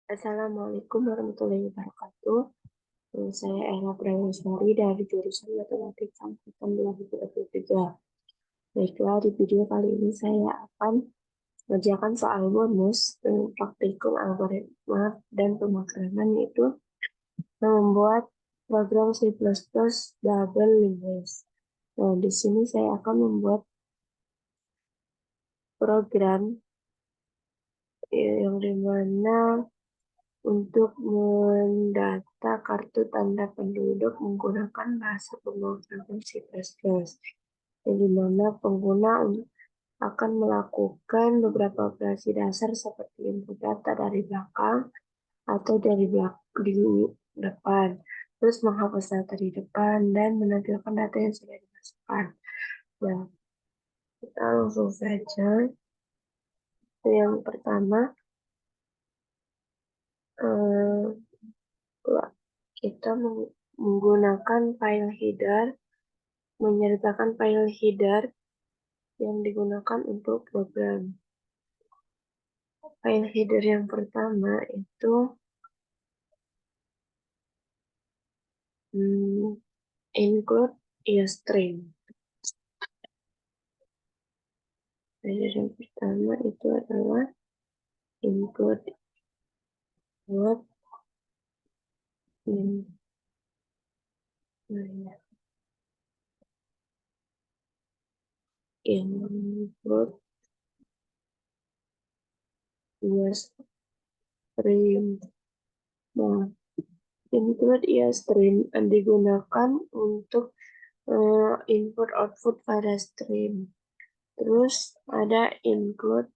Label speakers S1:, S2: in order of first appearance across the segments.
S1: Assalamualaikum warahmatullahi wabarakatuh. Saya Ella Prayoshari dari jurusan Matematik Angkatan 2023. Baiklah, di video kali ini saya akan mengerjakan soal bonus praktikum algoritma dan pemrograman, yaitu membuat program C++ double linguist. Nah, di sini saya akan membuat program yang dimana untuk mendata kartu tanda penduduk menggunakan bahasa pemrograman C++, di mana pengguna akan melakukan beberapa operasi dasar seperti input data dari belakang atau dari di depan, terus menghapus data di depan dan menampilkan data yang sudah dimasukkan. Nah, kita langsung saja. Yang pertama, eh, kita menggunakan file header, menyertakan file header yang digunakan untuk program. File header yang pertama itu include iostream. File header yang pertama itu adalah include what in include iostream. Nah, include iostream digunakan untuk input output pada stream. Terus ada include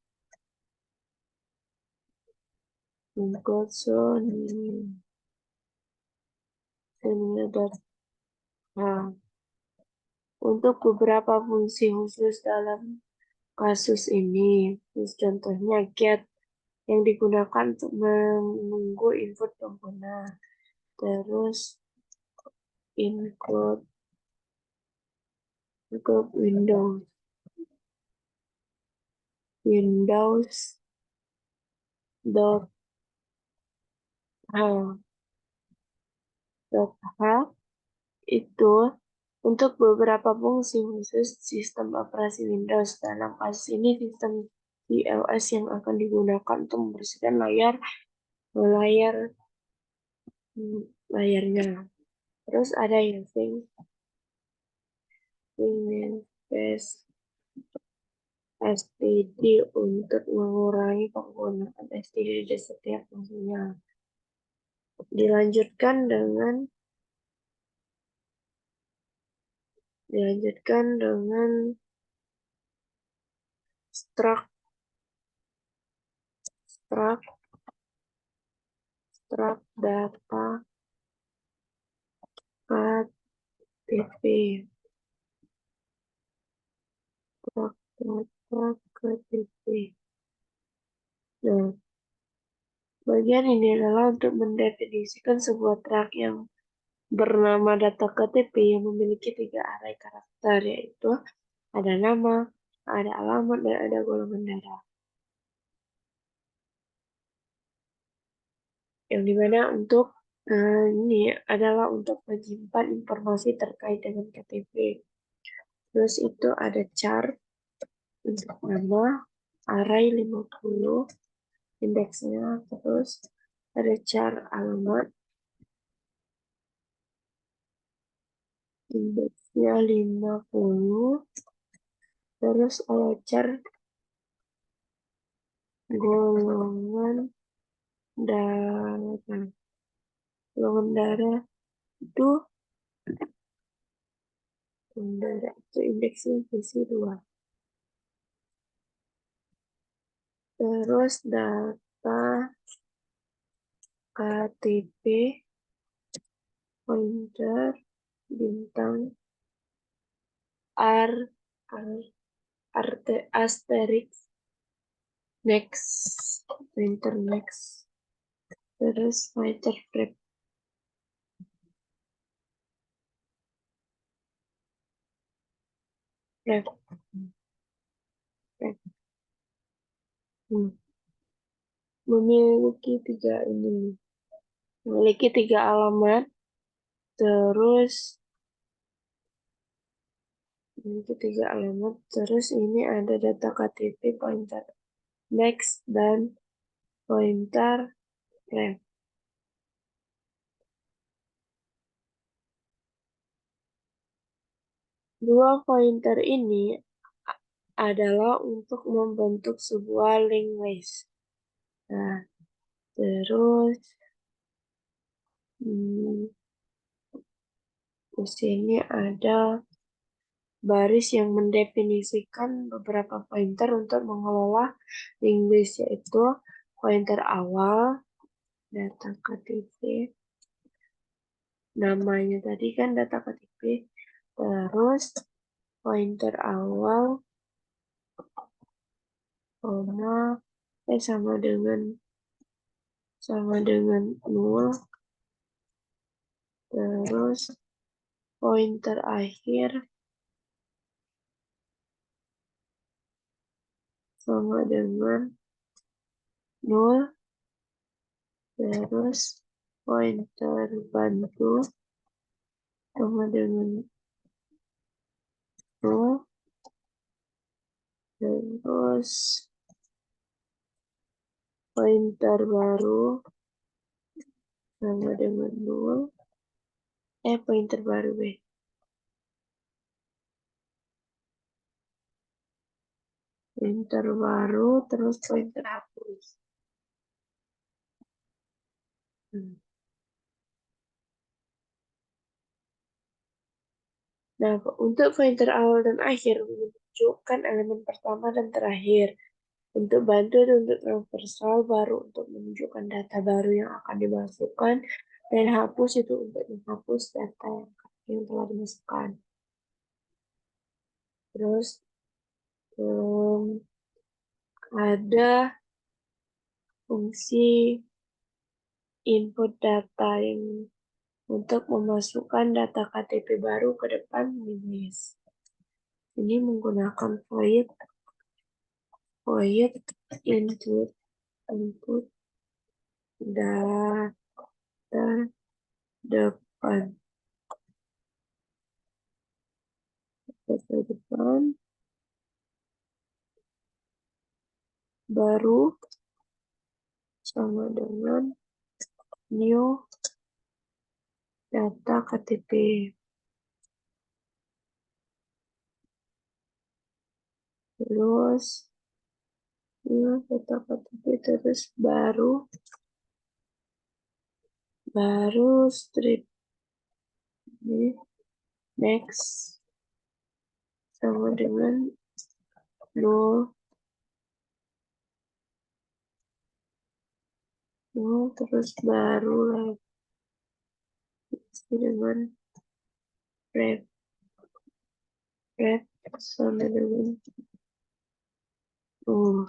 S1: untuk beberapa fungsi khusus dalam kasus ini. Contohnya get yang digunakan untuk menunggu input pengguna. Terus include Windows dot h itu untuk beberapa fungsi khusus sistem operasi Windows. Dalam kasus ini sistem TLS yang akan digunakan untuk membersihkan layarnya. Terus ada using namespace std untuk mengurangi penggunaan std di setiap fungsinya. Dilanjutkan dengan struct data KTP. Nah, bagian ini adalah untuk mendefinisikan sebuah truk yang bernama data KTP yang memiliki 3 array karakter, yaitu ada nama, ada alamat, dan ada golongan darah. Yang dimana untuk ini adalah untuk menyimpan informasi terkait dengan KTP. Terus itu ada char untuk nama, array 50, indeksnya, terus ada char alamat, indeksnya 50, terus ada char golongan darah. Golongan darah itu indeksnya isi 2. Terus data KTP pointer bintang asterisk next pointer next, terus meter prep. memiliki tiga alamat, terus ini ada data KTP, pointer next, dan pointer ref. Dua pointer ini adalah untuk membentuk sebuah linked list. Nah, terus di sini ada baris yang mendefinisikan beberapa pointer untuk mengelola linked list, yaitu pointer awal, data KTP, namanya tadi kan data KTP, terus pointer awal, koma, sama dengan 0, terus pointer akhir sama dengan 0, terus pointer bantu sama dengan 0, terus pointer baru sama dengan 0, pointer baru pointer baru, terus pointer hapus. Nah, untuk pointer awal dan akhir menunjukkan elemen pertama dan terakhir. Untuk bantu itu untuk transversal, baru untuk menunjukkan data baru yang akan dimasukkan, dan hapus itu untuk menghapus data yang telah dimasukkan. Terus ada fungsi input data yang untuk memasukkan data KTP baru ke depan list. Ini menggunakan void input data depan baru sama dengan new data KTP. Terus new data KTP, terus baru strip ini next sama dengan 0, terus baru lagi dengan ref sama dengan 0,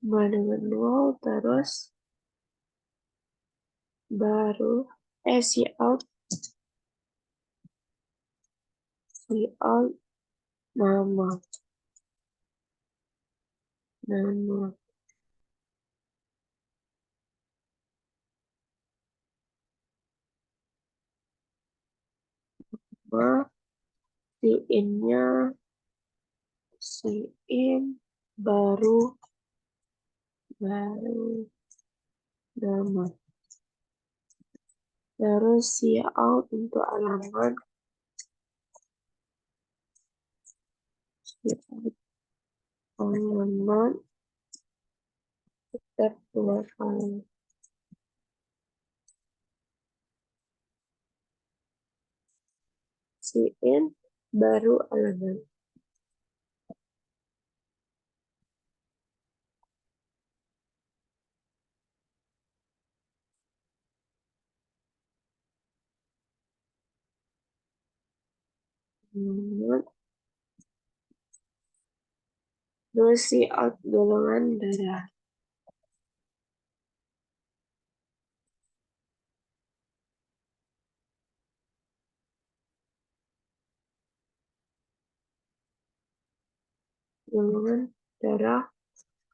S1: sama dengan 0, terus baru cout nama in baru nama, terus cout untuk alamat, tetap 2 kali. In baru alamat. Terus cout golongan darah. Golongan darah,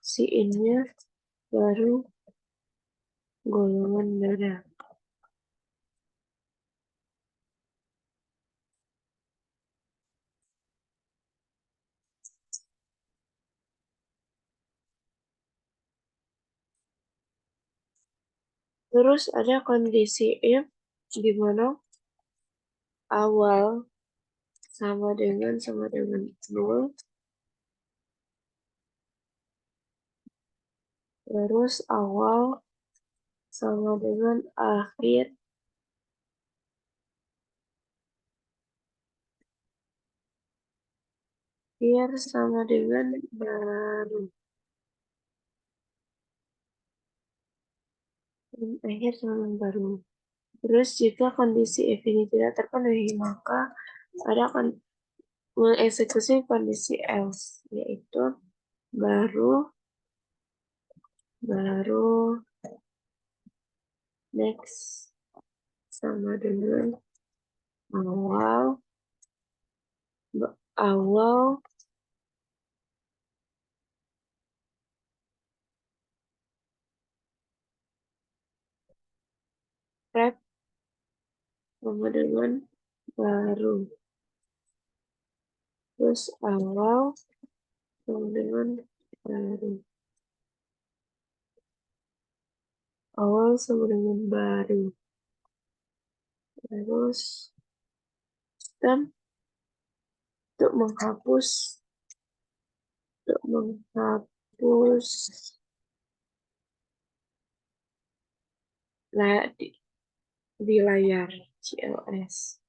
S1: si in-nya baru golongan darah. Terus ada kondisi if di mana awal sama dengan 0, terus awal sama dengan akhir sama dengan baru, dan akhir sama dengan baru. Terus jika kondisi if ini tidak terpenuhi, maka ada akan mengeksekusi kondisi else, yaitu baru next sama dengan awal prep sama dengan baru, terus awal sama dengan baru, awal sama dengan baru, terus sistem untuk menghapus di layar CLS.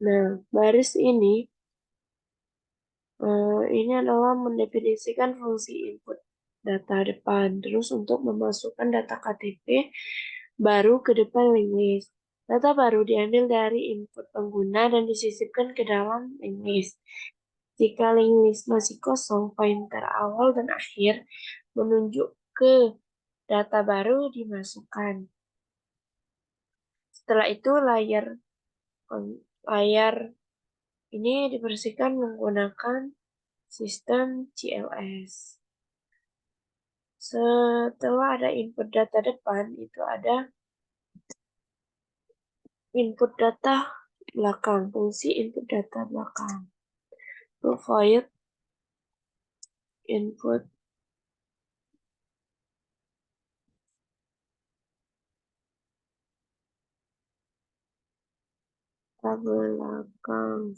S1: Nah, baris ini adalah mendefinisikan fungsi input data depan. Terus untuk memasukkan data KTP baru ke depan linked list. Data baru diambil dari input pengguna dan disisipkan ke dalam linked list. Jika linked list masih kosong, pointer awal dan akhir menunjuk ke data baru dimasukkan. Setelah itu layar ini dibersihkan menggunakan sistem CLS. Setelah ada input data depan, itu ada input data belakang, fungsi input data belakang. Provide input data belakang.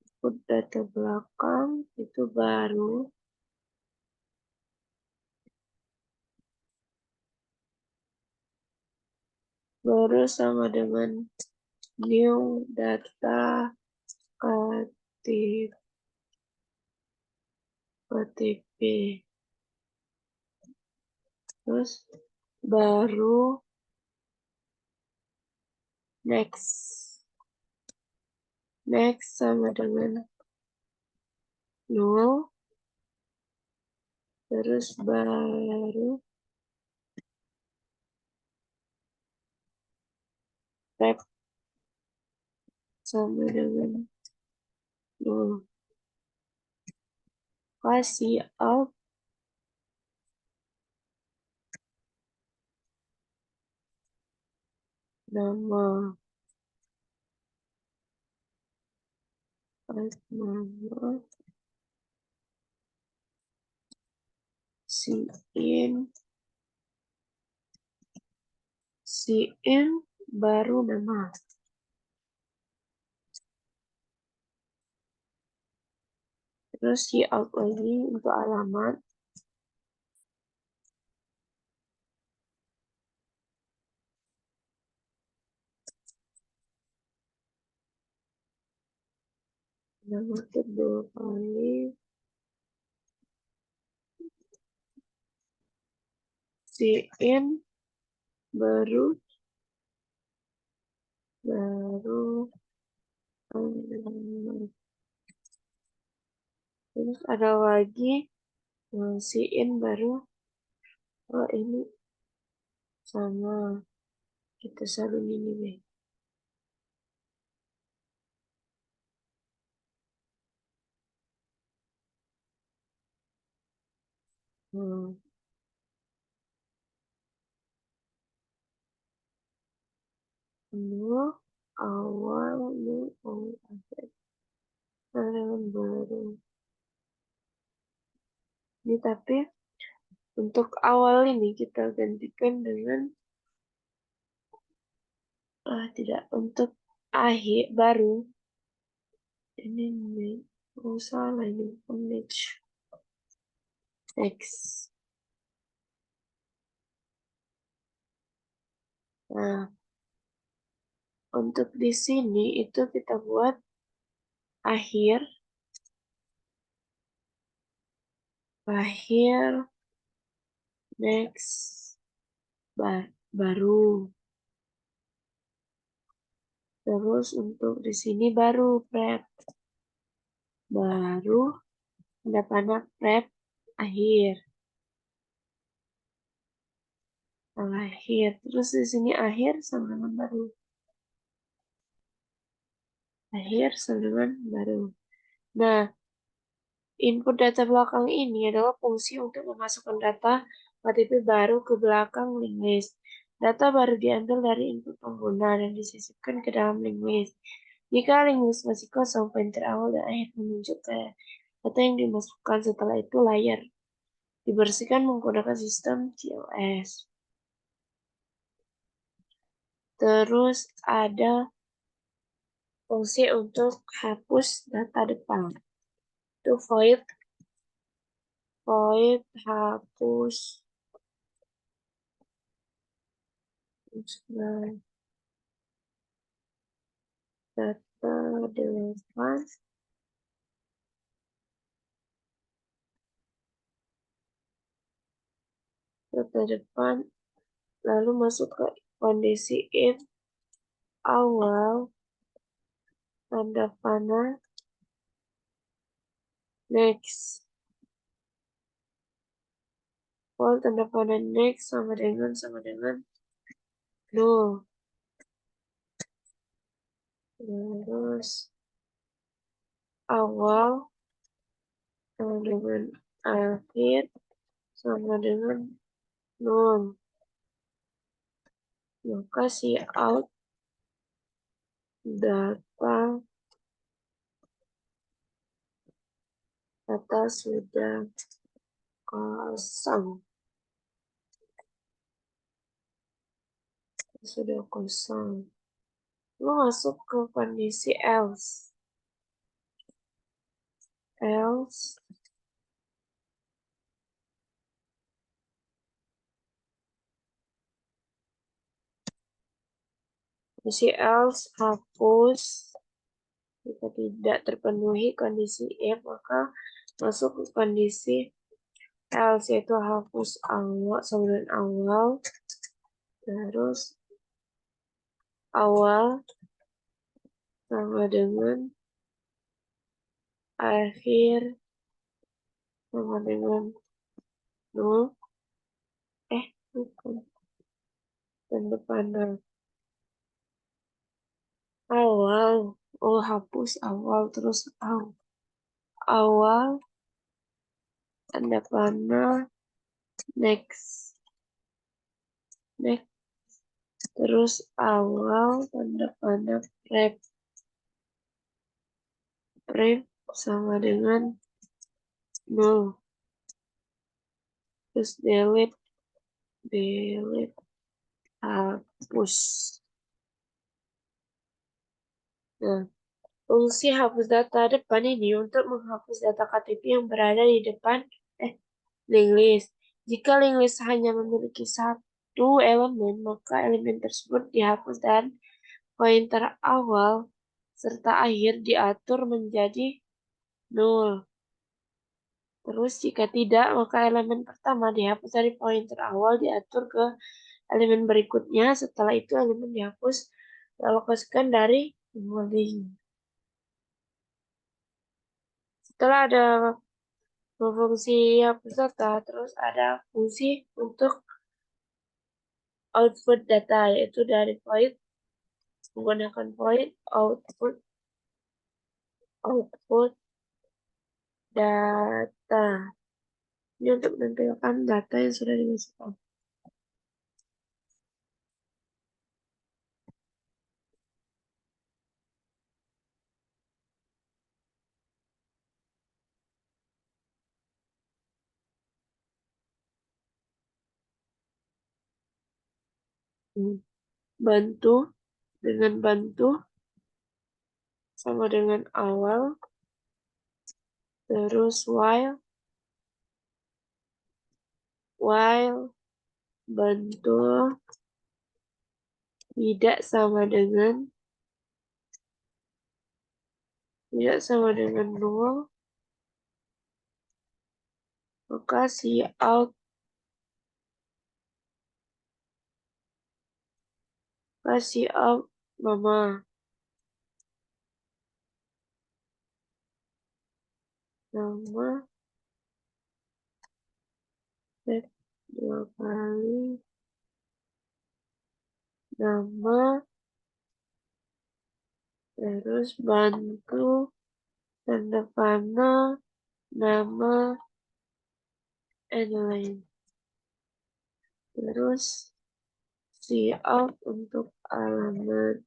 S1: Input data belakang itu baru sama dengan new data KTP. Terus baru next sama dengan 0, terus baru prep sama dengan 0. Kasih out nama si in baru nama. Terus si out lagi untuk alamat. Nama kedua kali. Si in baru alamat. Terus ada lagi si in baru ini sama kita salin ini deh. Nol awal nol halaman baru. Ini tapi untuk awal ini kita gantikan dengan tidak untuk akhir baru. Ini salah ini image X. Nah, untuk di sini itu kita buat akhir next baru. Terus untuk di sini baru prep tanda panah prep akhir. Terus di sini akhir sama dengan baru. Akhir sama dengan baru. Nah, input data belakang ini adalah fungsi untuk memasukkan data KTP baru ke belakang linked list. Data baru diambil dari input pengguna dan disisipkan ke dalam linked list. Jika linked list masih kosong, pointer awal dan akhir menunjukkan data yang dimasukkan. Setelah itu layar dibersihkan menggunakan sistem TLS. Terus ada fungsi untuk hapus data depan. Itu void hapus data depan lalu masuk ke kondisi if awal tanda panah next. Awal tanda panah next sama dengan 0. Terus awal sama dengan akhir sama dengan 0. Maka si out data sudah kosong. Lu masuk ke kondisi else. Kondisi else hapus. Jika tidak terpenuhi kondisi if, maka masuk ke kondisi else, yaitu hapus awal sama dengan awal. Terus awal sama dengan akhir sama dengan 0. Bukan. Tanda panah awal. Hapus awal terus awal tanda panah next. Terus awal tanda panah prep sama dengan 0. Terus delete hapus. Nah, fungsi hapus data depan ini untuk menghapus data KTP yang berada di depan linked list. Jika linked list hanya memiliki satu elemen, maka elemen tersebut dihapus dan pointer awal serta akhir diatur menjadi 0. Terus jika tidak, maka elemen pertama dihapus dari pointer awal diatur ke elemen berikutnya. Setelah itu elemen dihapus dialokasikan dari link. Setelah ada fungsi hapus data, terus ada fungsi untuk output data, yaitu dari void menggunakan void output data. Ini untuk menampilkan data yang sudah dimasukkan. Bantu dengan bantu sama dengan awal, terus while bantu tidak sama dengan nol, maka cout mama. Nama set 2 kali nama, terus bantu tanda panah nama and line. Terus cout untuk alamat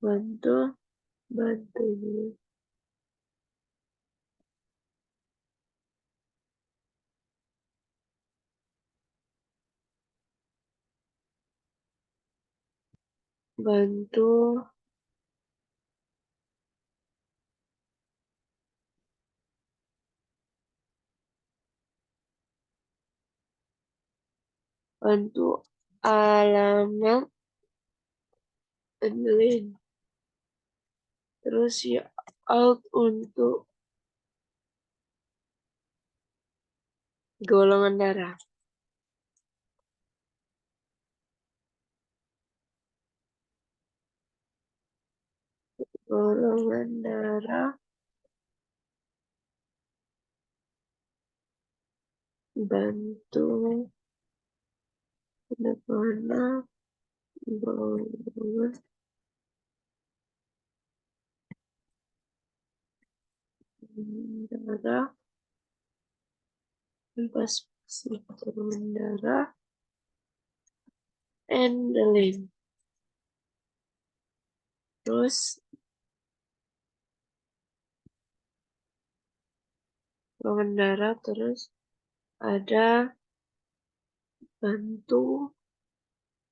S1: bantu ini. Bantu alamat line. Terus cout untuk golongan darah. Golongan darah bantu mana golongan darah golongan darah and the line. Terus golongan darah, terus ada bantu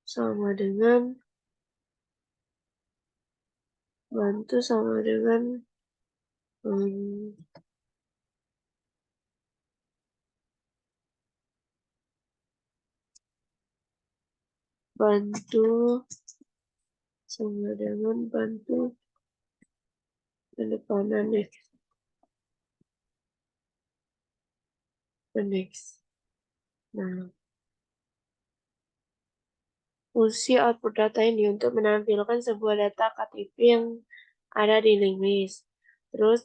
S1: sama dengan bantu sama dengan bantu pendepanan next. Nah, fungsi output data ini untuk menampilkan sebuah data KTP yang ada di link list. Terus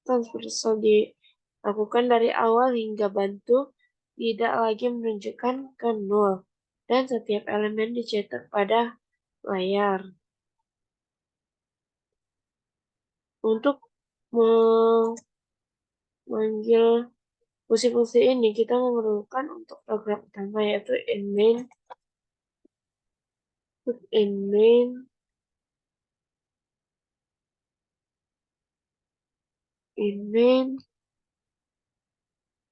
S1: transversal dilakukan dari awal hingga bantu tidak lagi menunjukkan ke nol dan setiap elemen dicetak pada layar. Untuk memanggil fungsi-fungsi ini kita memerlukan untuk program utama, yaitu inmain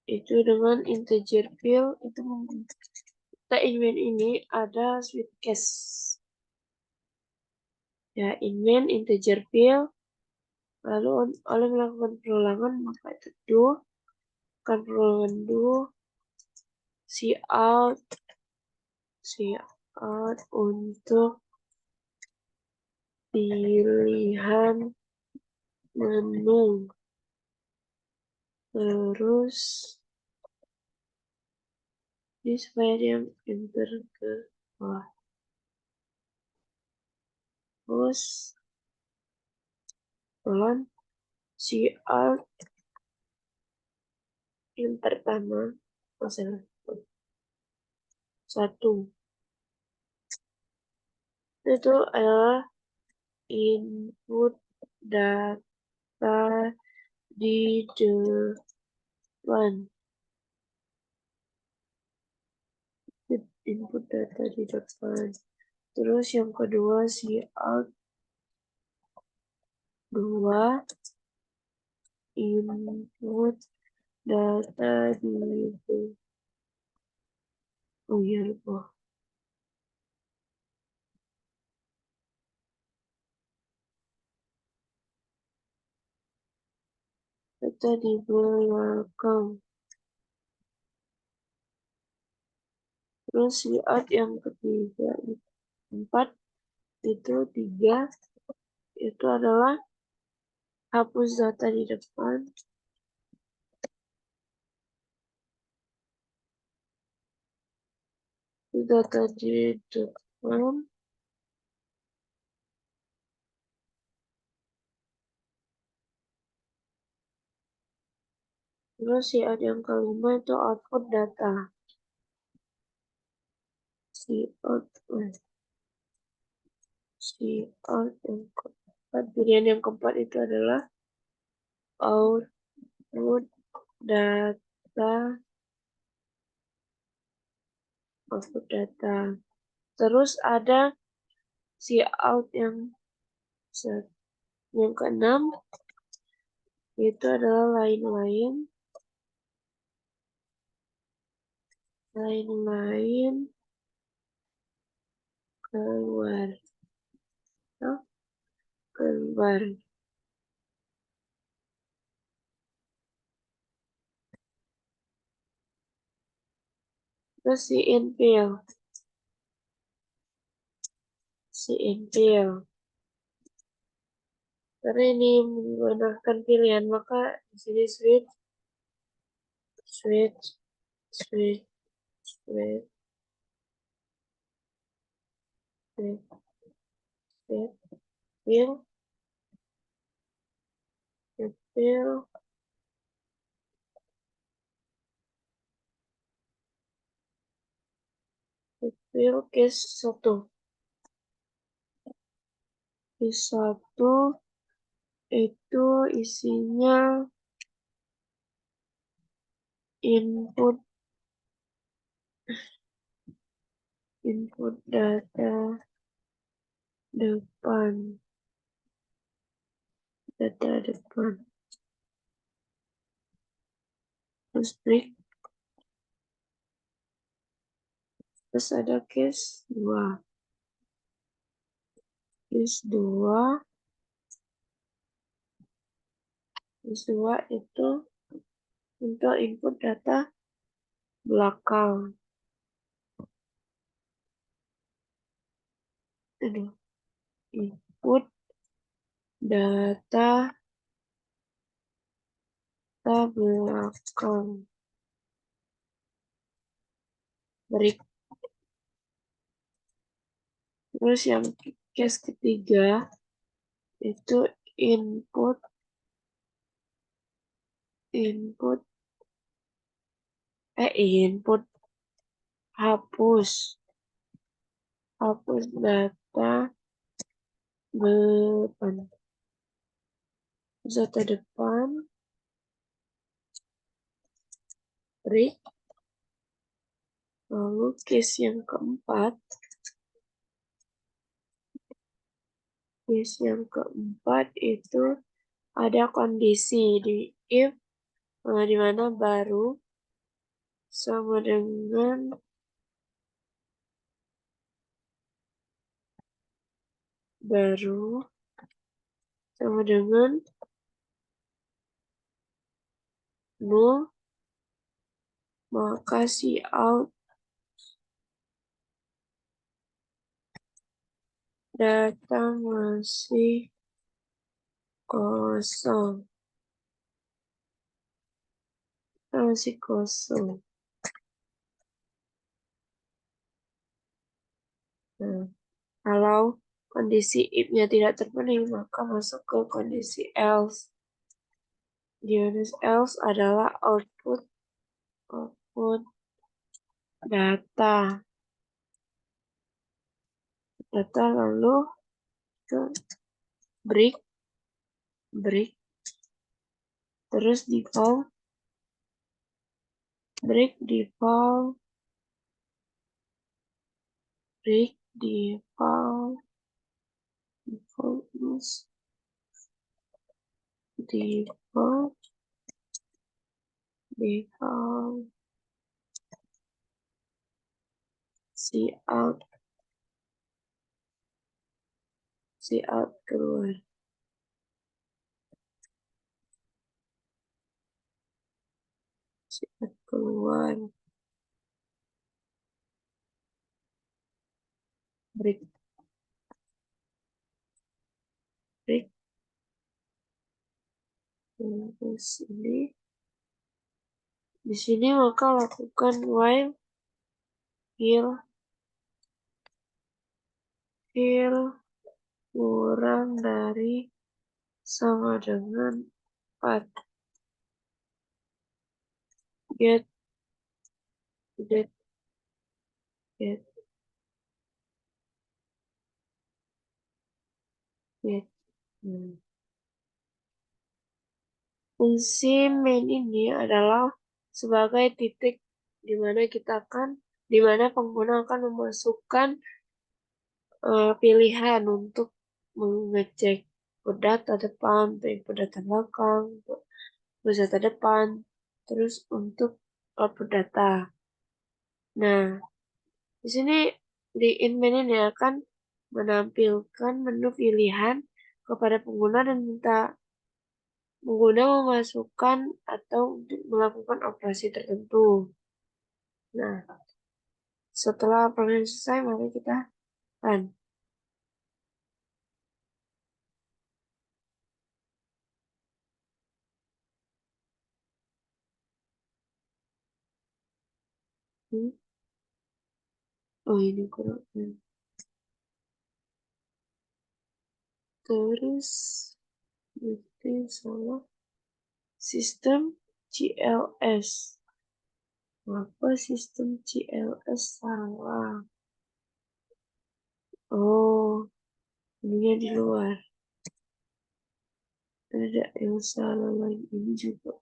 S1: itu dengan integer field itu kita inmain ini ada switch case. Ya, inmain integer field, lalu oleh melakukan perulangan maka itu do, akan perulangan do cout untuk pilihan menu. Terus ini supaya dia enter ke bawah. Terus si out yang pertama, masalah satu, itu adalah input data di depan. Input data di depan. Terus yang kedua si out 2 input data di oh iya lupa. Data di belakang. Terus si out yang ketiga 4 itu 3 itu adalah hapus data di depan. Data di depan. Terus si out yang kelima itu output data. Si out yang keempat, pilihan yang keempat itu adalah output data. Terus ada si out yang keenam itu adalah lain-lain keluar. Oh, keluar. Terus si infill. Karena ini menggunakan pilihan, maka di sini switch, switch, switch, switch, switch, switch, fill, fill, fill case 1. Case 1 itu isinya input data depan. Terus break. Terus ada case 2. Case 2 itu untuk input data belakang. Input data belakang. Break. Terus yang case ketiga itu input hapus data depan, break. Lalu case yang keempat itu ada kondisi di if di mana baru sama dengan null, maka si out data masih kosong. Nah, kalau kondisi if-nya tidak terpenuhi, maka masuk ke kondisi else. Dionis else adalah output data lalu ke break terus default break default is default cout keluar break terus ini di sini maka lakukan while fill kurang dari sama dengan 4 get Fungsi main ini adalah sebagai titik di mana pengguna akan memasukkan pilihan untuk mengecek data depan, data belakang, data depan, terus untuk output data. Nah, di sini di main ini akan menampilkan menu pilihan kepada pengguna dan minta pengguna memasukkan atau untuk melakukan operasi tertentu. Nah, setelah proses selesai, mari kita run. Oh, ini kurang. Terus, itu salah. Sistem CLS. Apa sistem CLS salah? Oh, ininya di luar. Ada yang salah lagi ini juga.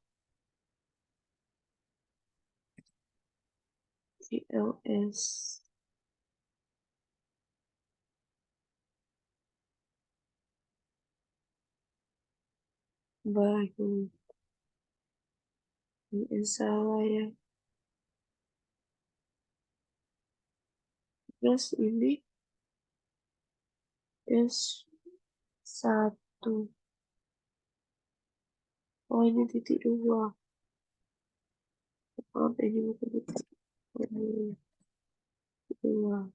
S1: CLS. Baru. Ini salah ya. Terus ini S1. Oh, ini titik 2. Maaf, ini bukan titik 2.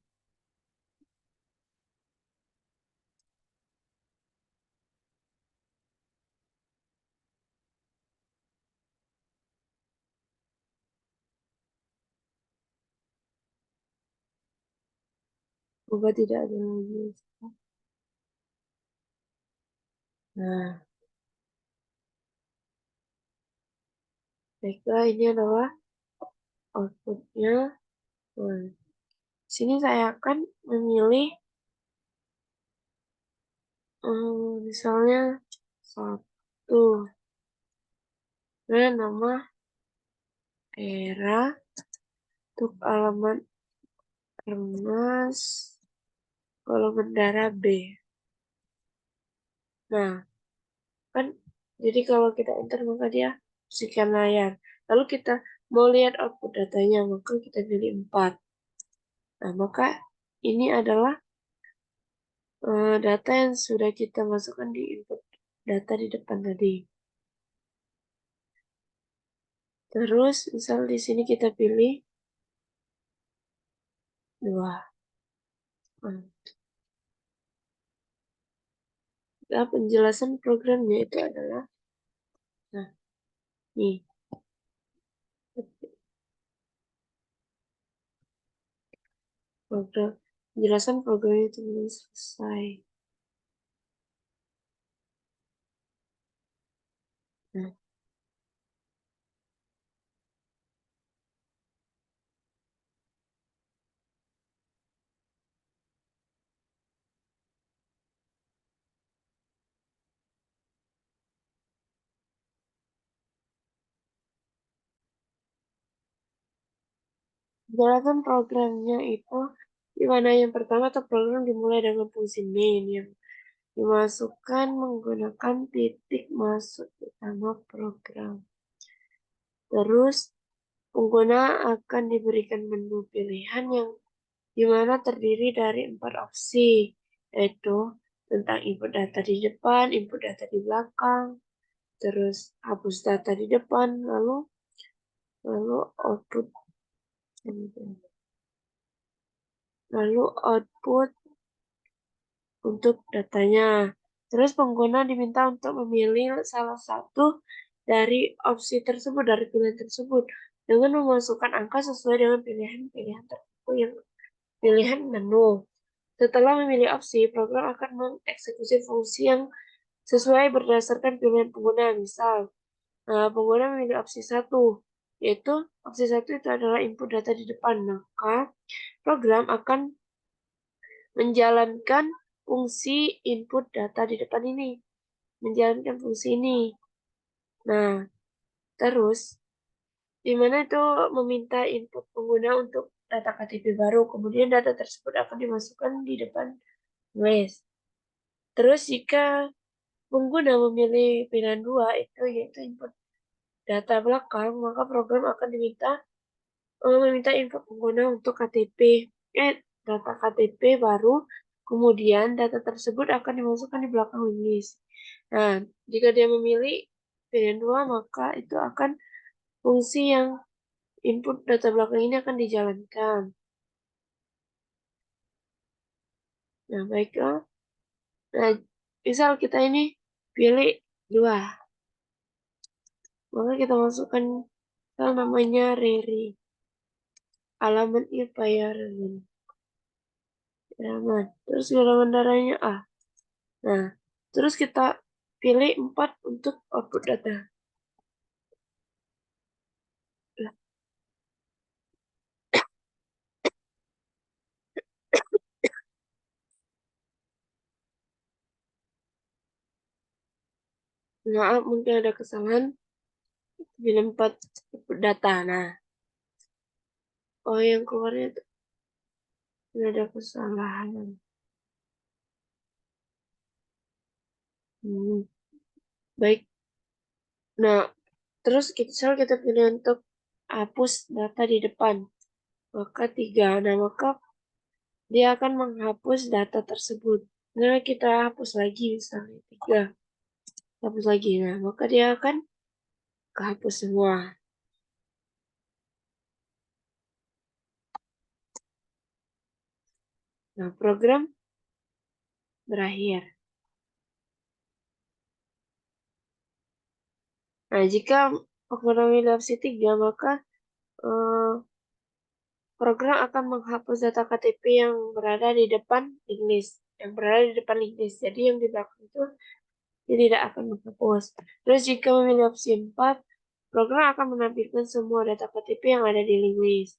S1: Semoga tidak ada lagi. Nah, baiklah, ini adalah outputnya. Nah, sini saya akan memilih misalnya 1 dan nama era untuk alamat Rengas golongan darah B. Nah, kan jadi kalau kita enter maka dia sekian layar. Lalu kita mau lihat output datanya, maka kita pilih 4. Nah, maka ini adalah data yang sudah kita masukkan di input data di depan tadi. Terus misal di sini kita pilih 2. Nah, penjelasan programnya itu adalah, nah, nih, penjelasan programnya itu belum selesai. Nah, Menjalankan programnya itu di mana yang pertama tuh program dimulai dengan fungsi main yang dimasukkan menggunakan titik masuk utama program. Terus pengguna akan diberikan menu pilihan yang dimana terdiri dari 4 opsi, yaitu tentang input data di depan, input data di belakang, terus hapus data di depan, lalu output lalu output untuk datanya. Terus pengguna diminta untuk memilih salah satu dari opsi tersebut, dari pilihan tersebut, dengan memasukkan angka sesuai dengan pilihan-pilihan tertentu yang pilihan menu. Setelah memilih opsi, program akan mengeksekusi fungsi yang sesuai berdasarkan pilihan pengguna. Misal, pengguna memilih opsi 1, yaitu opsi 1 itu adalah input data di depan, maka program akan menjalankan fungsi input data di depan ini, menjalankan fungsi ini. Nah, terus di mana itu meminta input pengguna untuk data KTP baru, kemudian data tersebut akan dimasukkan di depan tulis. Terus jika pengguna memilih pilihan 2 itu yaitu input data belakang, maka program akan meminta input pengguna untuk data KTP baru, kemudian data tersebut akan dimasukkan di belakang list. Nah, jika dia memilih pilihan 2, maka itu akan fungsi yang input data belakang ini akan dijalankan. Nah, baiklah. Nah, misal kita ini pilih 2, maka kita masukkan file namanya Reri, alamat e-bayaran. Terus golongan darahnya A. Nah, terus kita pilih 4 untuk output data. Maaf, mungkin ada kesalahan. Pilih 4 output data. Nah, oh yang keluarnya itu ada kesalahan. Baik. Nah, terus kita pilih untuk hapus data di depan. Maka 3. Nah, maka dia akan menghapus data tersebut. Nah, kita hapus lagi misalnya 3. Hapus lagi. Nah, maka dia akan kehapus semua. Nah, program berakhir. Nah, jika mengurangi opsi 3, maka program akan menghapus data KTP yang berada di depan link list. Yang berada di depan link list. Jadi yang di belakang itu dia tidak akan menghapus. Terus jika memilih opsi 4, program akan menampilkan semua data KTP yang ada di link list.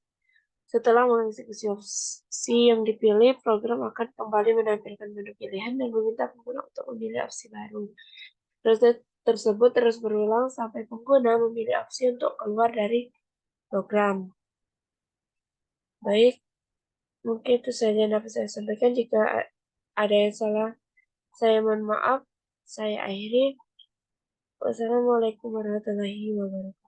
S1: Setelah mengeksekusi opsi yang dipilih, program akan kembali menampilkan menu pilihan dan meminta pengguna untuk memilih opsi baru. Proses tersebut terus berulang sampai pengguna memilih opsi untuk keluar dari program. Baik, mungkin itu saja yang dapat saya sampaikan. Jika ada yang salah, saya mohon maaf. Saya akhiri. Wassalamualaikum warahmatullahi wabarakatuh.